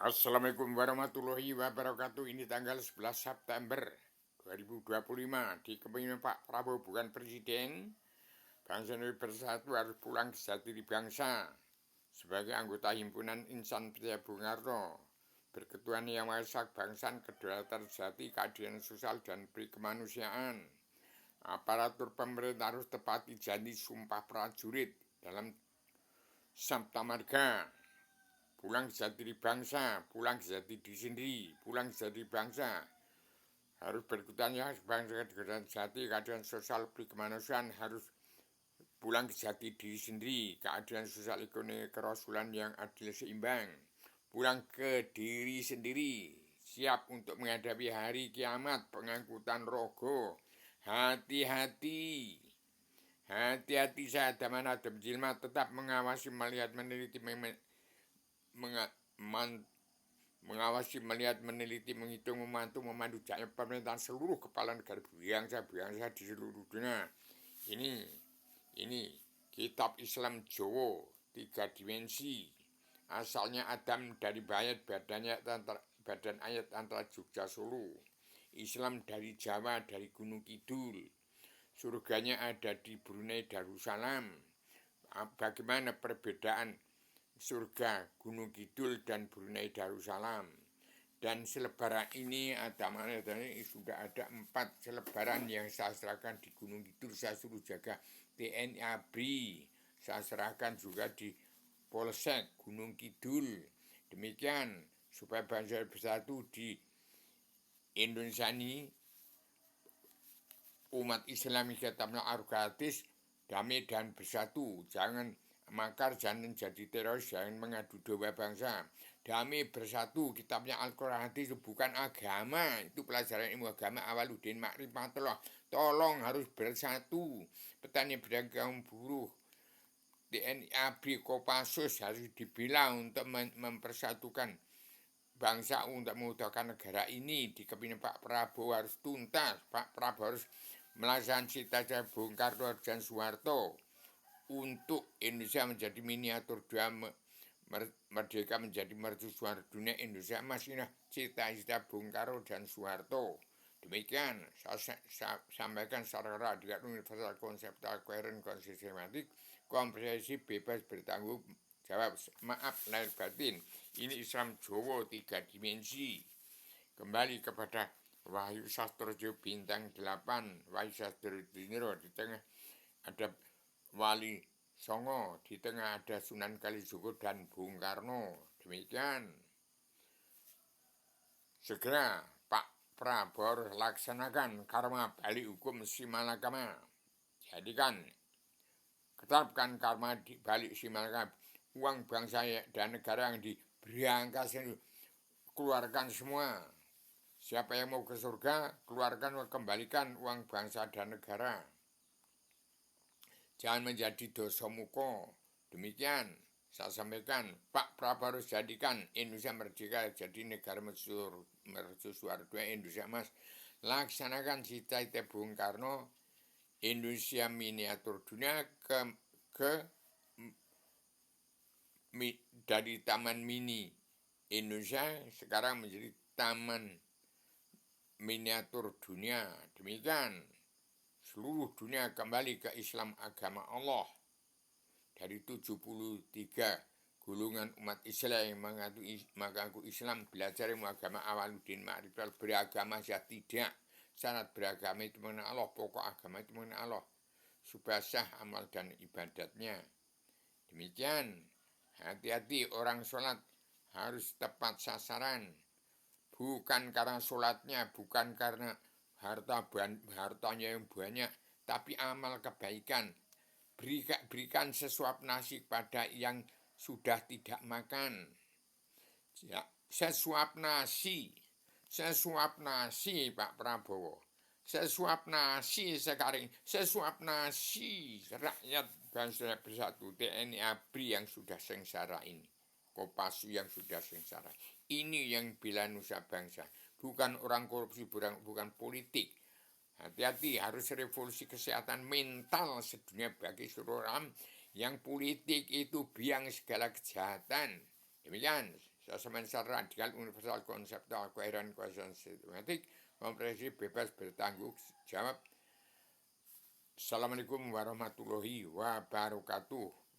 Assalamualaikum warahmatullahi wabarakatuh. Ini tanggal 11 September 2025. Di kepemimpinan Pak Prabowo bukan presiden, bangsa Indonesia bersatu harus pulang ke jati diri bangsa. Sebagai anggota himpunan insan percaya Bung Karno, berketuhanan yang Maha Esa, kebangsaan, kedaulatan sejati, keadilan sosial, dan kemanusiaan. Aparatur pemerintah harus tepati janji sumpah prajurit dalam Sabta Marga. Pulang ke jati diri bangsa, pulang ke jati diri sendiri, pulang ke jati diri bangsa. Harus berketuhanan yang bangsa, kedaulatan jati, keadilan sosial, kemanusiaan, harus pulang ke jati diri sendiri, keadilan sosial, ekonomi, kerasulan yang adil seimbang. Pulang ke diri sendiri, siap untuk menghadapi hari kiamat, pengangkutan rogo. Hati-hati. Hati-hati saat zaman adem jilma, tetap mengawasi, melihat, meneliti, mengawasi, melihat, meneliti, menghitung, memantau, memandu jalannya pemerintahan seluruh kepala negara bangsa di seluruh dunia. Ini kitab Islam Jawa 3 dimensi. Asalnya Adam dari badan ayat antara Jogja Solo. Islam dari Jawa, dari Gunung Kidul. Surganya ada di Brunei Darussalam. Bagaimana perbedaan surga Gunung Kidul dan Brunei Darussalam? Dan selebaran ini sudah ada 4 selebaran yang saya serahkan di Gunung Kidul. Saya suruh jaga TNI ABRI. Saya serahkan juga di Polsek Gunung Kidul. Demikian supaya bangsa bersatu di Indonesia ini, umat Islam kitabnya gratis, damai dan bersatu. Jangan makar, jangan jadi teroris, jangan mengadu domba bangsa. Damai bersatu, kitabnya Al-Quran itu bukan agama, itu pelajaran ilmu agama Awaluddin Ma'rifatullah. Tolong harus bersatu. Petani pedagang buruh, TNI ABRI, Kopassus harus dibilang untuk mempersatukan bangsa, untuk mengutuhkan negara ini. Di kepemimpinan Pak Prabowo harus tuntas. Pak Prabowo harus melaksanakan cita-cita Bung Karno dan Soeharto untuk Indonesia menjadi miniatur dua, merdeka menjadi mercusuar dunia. Indonesia masih cita-cita Bung Karno dan Soeharto. Demikian saya sampaikan secara radikal, universal, konseptual, koheren, konsistematik, komprehensif, bebas, bertanggung jawab. Maaf lahir batin. Ini Islam Jawa 3 dimensi. Kembali kepada Wahyu Sastrojo bintang 8, Wahyu Sastrojo di tengah ada Wali Songo, di tengah ada Sunan Kalijogo dan Bung Karno. Demikian. Segera Pak Prabowo laksanakan karma balik hukum Simalakama. Jadikan, tetapkan karma di balik Simalakama. Uang bangsa dan negara yang diberangkas keluarkan semua. Siapa yang mau ke surga, keluarkan, kembalikan uang bangsa dan negara. Jangan menjadi dosa muko. Demikian saya sampaikan, Pak Prabowo harus jadikan Indonesia merdeka, jadi negara mercusuar dunia. Indonesia Mas, laksanakan cita-cita Bung Karno, Indonesia miniatur dunia dari taman mini Indonesia sekarang menjadi taman miniatur dunia. Demikian seluruh dunia kembali ke Islam, agama Allah. Dari 73 golongan umat Islam yang mengaku Islam, belajar ilmu agama Awaluddin Ma'rifatullah, beragama saja tidak. Syarat beragama itu mengenai Allah, pokok agama itu mengenai Allah, supaya sah amal dan ibadatnya. Demikian, hati-hati orang sholat harus tepat sasaran. Bukan karena sholatnya, bukan karena hartanya yang banyak, tapi amal kebaikan. Berikan sesuap nasi pada yang sudah tidak makan. Ya, sesuap nasi Pak Prabowo. Sesuap nasi sekarang, sesuap nasi rakyat bangsa bersatu, TNI ABRI yang sudah sengsara ini, Kopassus yang sudah sengsara. Ini yang bela nusa bangsa, bukan orang korupsi, bukan politik. Hati-hati, harus revolusi kesehatan mental sedunia bagi seluruh orang. Yang politik itu biang segala kejahatan. Demikian semen radikal, universal, konseptual, koheren, kohesen sistematik, komprehensif, bebas, bertanggung jawab. Assalamualaikum warahmatullahi wabarakatuh.